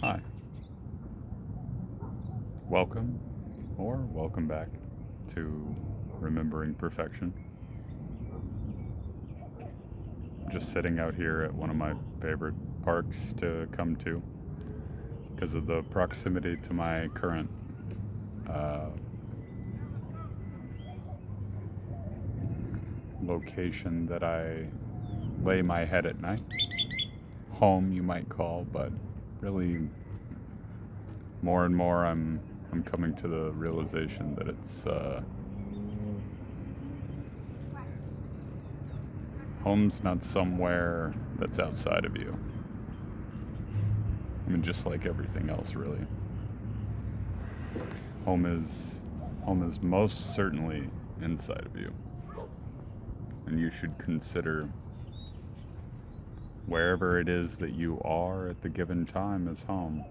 Hi. Welcome, or welcome back to Remembering Perfection. I'm just sitting out here at one of my favorite parks to come to because of the proximity to my current uh, location that I lay my head at night. Home, you might call, but really more and more I'm coming to the realization that it's home's not somewhere that's outside of you. I mean, just like everything else, really. Home is home is most certainly inside of you, and you should consider wherever it is that you are at the given time as home.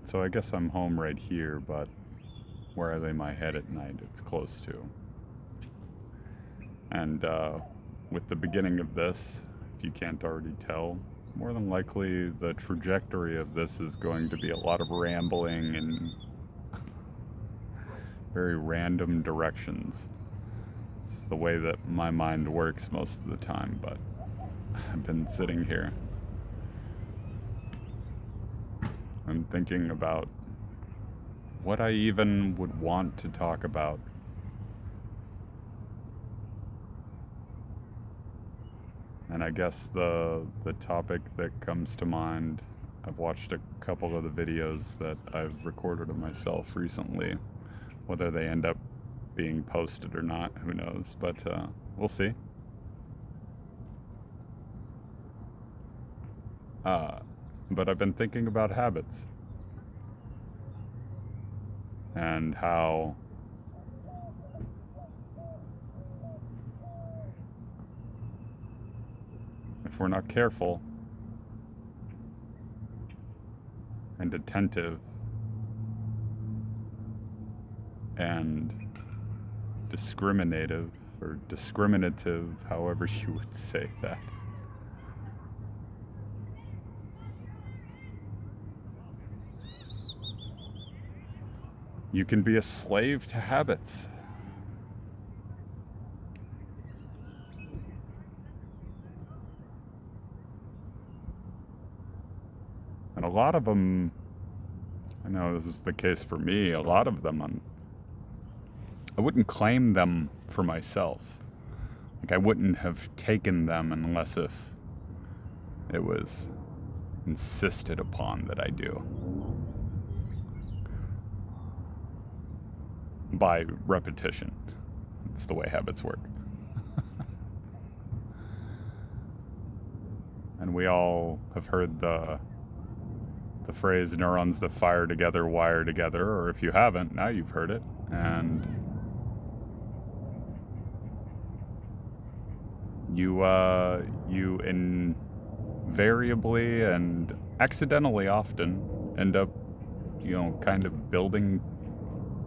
So I guess I'm home right here, but where I lay my head at night, it's close to. And with the beginning of this, if you can't already tell, more than likely the trajectory of this is going to be a lot of rambling in very random directions. It's the way that my mind works most of the time, but I've been sitting here. I'm thinking about what I even would want to talk about. And I guess the topic that comes to mind, I've watched a couple of the videos that I've recorded of myself recently. Whether they end up being posted or not, who knows? But we'll see. Uh, but I've been thinking about habits and how if we're not careful and attentive and discriminative or discriminative, however you would say that, you can be a slave to habits. And a lot of them, I know this is the case for me, a lot of them, I wouldn't claim them for myself. Like, I wouldn't have taken them unless if it was insisted upon that I do. By repetition. It's the way habits work. And we all have heard the phrase neurons that fire together wire together, or if you haven't, now you've heard it. And you invariably and accidentally often end up, kind of building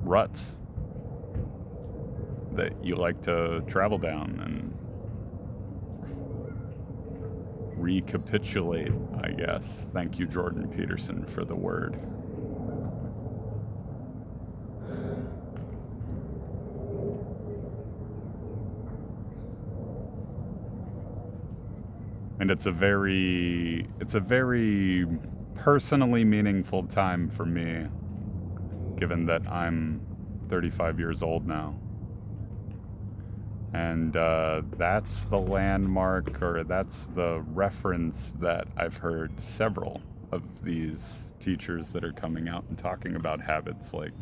ruts that you like to travel down and recapitulate, I guess. Thank you, Jordan Peterson, for the word. And it's a very personally meaningful time for me, given that I'm 35 years old now. And that's the landmark, or that's the reference that I've heard several of these teachers that are coming out and talking about habits, like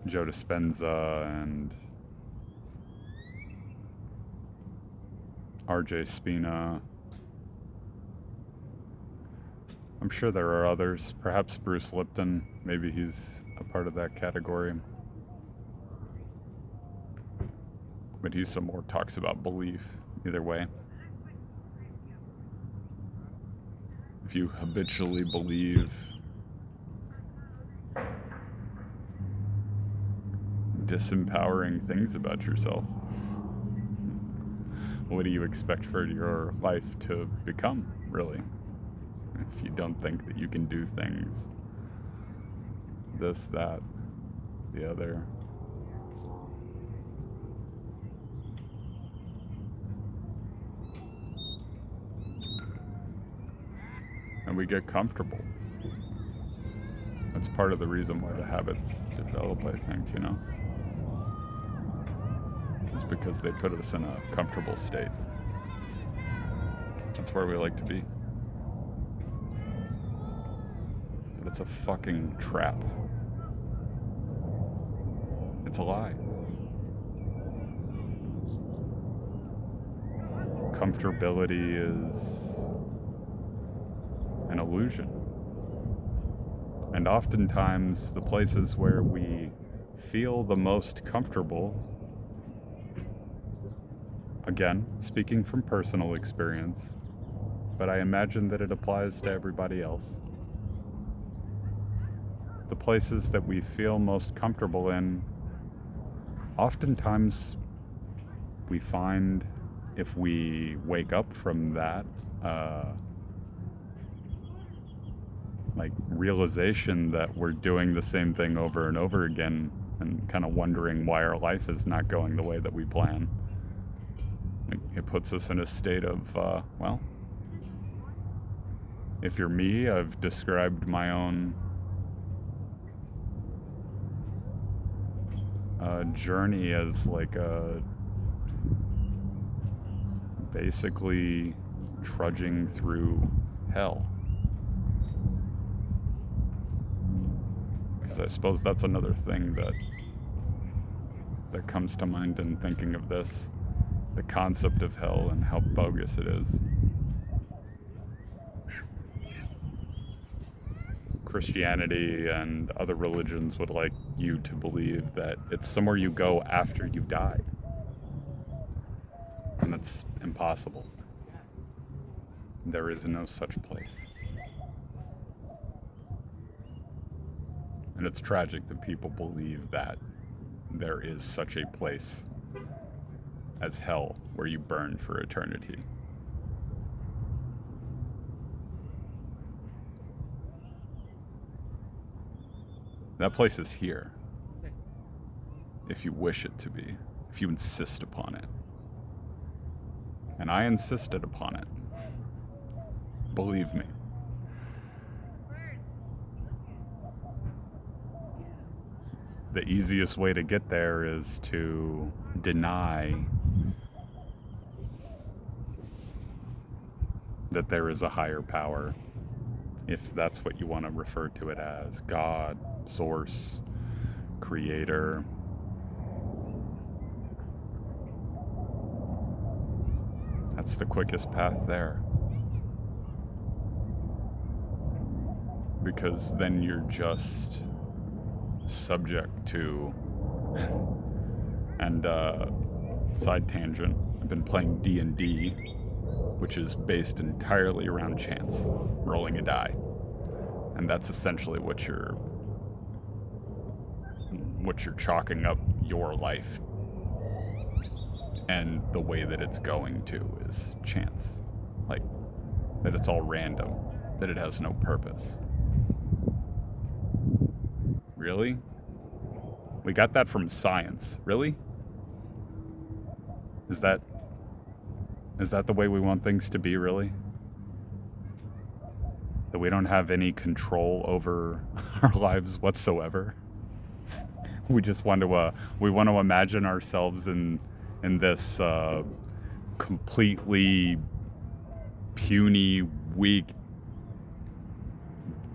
Joe Dispenza and RJ Spina. I'm sure there are others, perhaps Bruce Lipton, maybe he's a part of that category. But he some more talks about belief, either way. If you habitually believe disempowering things about yourself, what do you expect for your life to become, really? if you don't think that you can do things, this, that, the other. And we get comfortable. That's part of the reason why the habits develop, I think, you know? Is because they put us in a comfortable state. That's where we like to be. But it's a fucking trap. It's a lie. Comfortability is an illusion. And oftentimes, the places where we feel the most comfortable, again, speaking from personal experience, but I imagine that it applies to everybody else. The places that we feel most comfortable in, oftentimes we find if we wake up from that, like realization that we're doing the same thing over and over again and kind of wondering why our life is not going the way that we plan. It puts us in a state of, well, if you're me, I've described my own journey as like a basically trudging through hell. Because I suppose that's another thing that comes to mind in thinking of this, the concept of hell and how bogus it is. Christianity and other religions would like you to believe that it's somewhere you go after you die. And that's impossible. There is no such place. And it's tragic that people believe that there is such a place as hell where you burn for eternity. That place is here, if you wish it to be, if you insist upon it. And I insisted upon it. Believe me. The easiest way to get there is to deny that there is a higher power, if that's what you want to refer to it as. God, source, creator. That's the quickest path there. Because then you're just subject to, and side tangent, I've been playing D&D, which is based entirely around chance, rolling a die. And that's essentially what you're chalking up your life. And the way that it's going to is chance. Like, that it's all random, that it has no purpose. Really? We got that from science. Really? Is that the way we want things to be, really? That we don't have any control over our lives whatsoever? We just want to imagine ourselves in this completely puny, weak,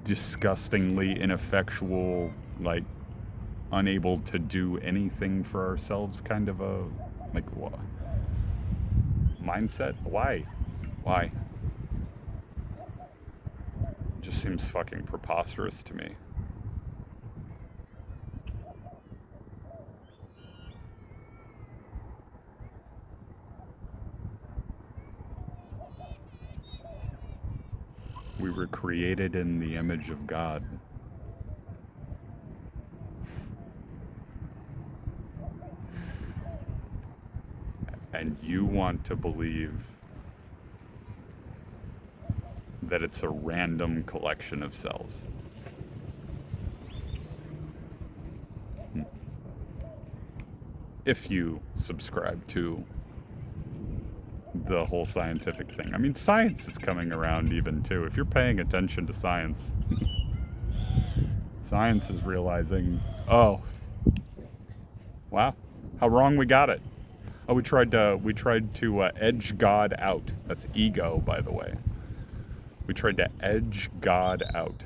disgustingly ineffectual, like unable to do anything for ourselves kind of a what mindset. Why it just seems fucking preposterous to me. We were created in the image of God. And you want to believe that it's a random collection of cells. If you subscribe to the whole scientific thing. I mean, science is coming around even too. If you're paying attention to science, science is realizing, oh, wow, how wrong we got it. Oh, we tried to edge God out. That's ego, by the way. We tried to edge God out.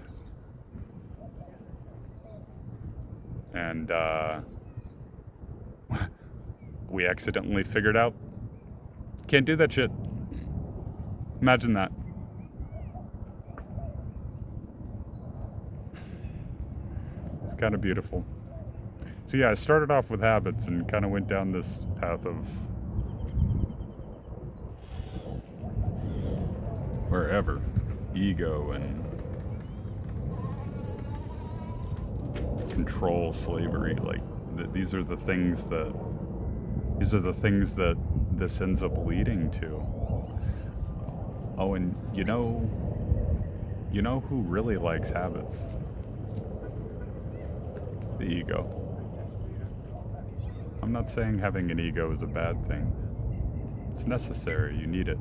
And we accidentally figured out, can't do that shit. Imagine that. It's kind of beautiful. So yeah, I started off with habits and kind of went down this path of wherever, ego and control, slavery. Like these are the things that this ends up leading to. Oh, and you know who really likes habits? The ego. I'm not saying having an ego is a bad thing. It's necessary, you need it.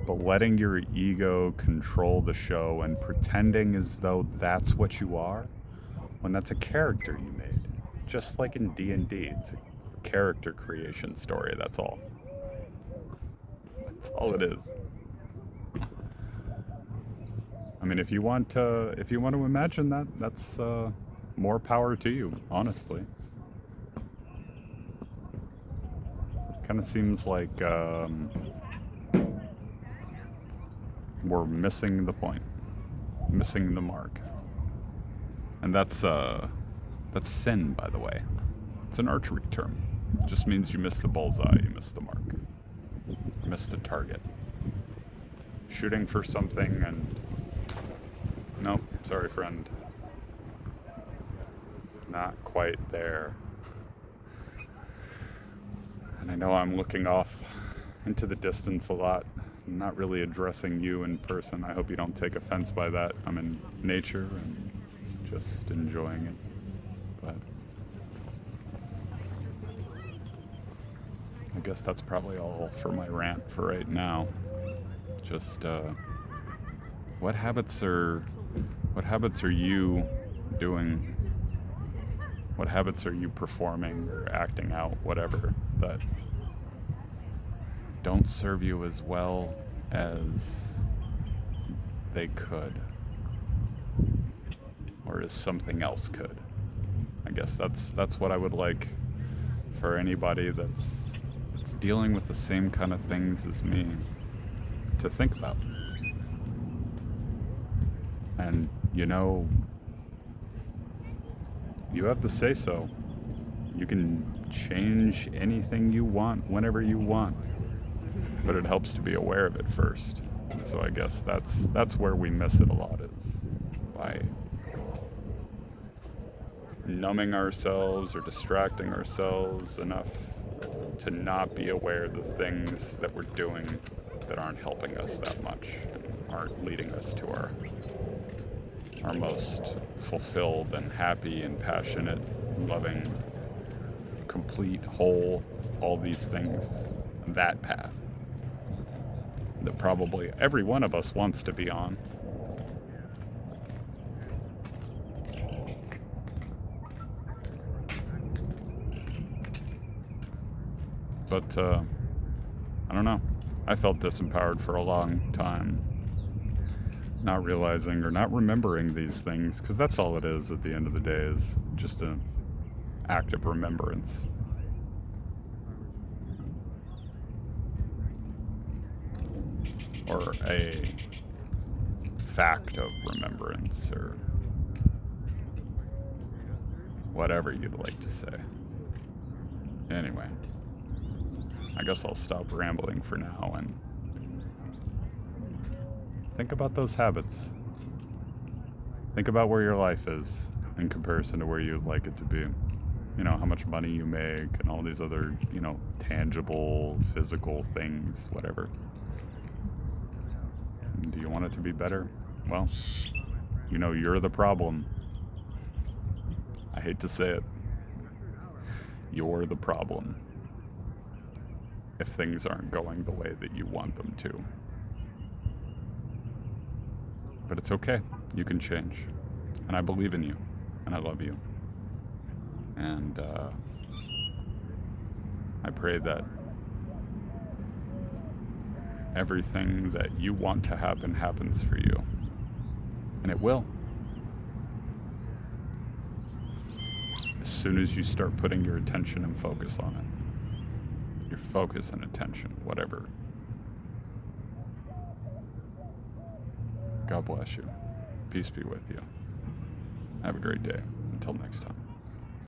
But letting your ego control the show and pretending as though that's what you are, when that's a character you made. Just like in D&D, it's a character creation story, that's all. That's all it is. I mean, if you want to imagine that, that's more power to you, honestly. Kind of seems like we're missing the point, missing the mark, and that's sin, by the way. It's an archery term. It just means you missed the bullseye, you missed the mark, you missed the target. Shooting for something and nope, sorry friend, not quite there. And I know I'm looking off into the distance a lot, not really addressing you in person. I hope you don't take offense by that. I'm in nature and just enjoying it. But I guess that's probably all for my rant for right now. Just what habits are you doing? What habits are you performing or acting out, whatever, that don't serve you as well as they could, or as something else could? I guess that's what I would like for anybody that's dealing with the same kind of things as me to think about. And you have the say so. You can change anything you want whenever you want, but it helps to be aware of it first. So I guess that's where we miss it a lot, is by numbing ourselves or distracting ourselves enough to not be aware of the things that we're doing that aren't helping us that much and aren't leading us to our most fulfilled and happy and passionate, loving, complete, whole, all these things, that path that probably every one of us wants to be on. But I don't know. I felt disempowered for a long time, not realizing or not remembering these things, because that's all it is at the end of the day, is just an act of remembrance. Or a fact of remembrance, or whatever you'd like to say. Anyway, I guess I'll stop rambling for now and think about those habits. Think about where your life is in comparison to where you'd like it to be. how much money you make and all these other, tangible, physical things, whatever. And do you want it to be better? Well, you're the problem. I hate to say it. You're the problem if things aren't going the way that you want them to. But it's okay. You can change. And I believe in you. And I love you. And I pray that everything that you want to happen happens for you. And it will. As soon as you start putting your attention and focus on it. Your focus and attention, whatever. God bless you. Peace be with you. Have a great day. Until next time.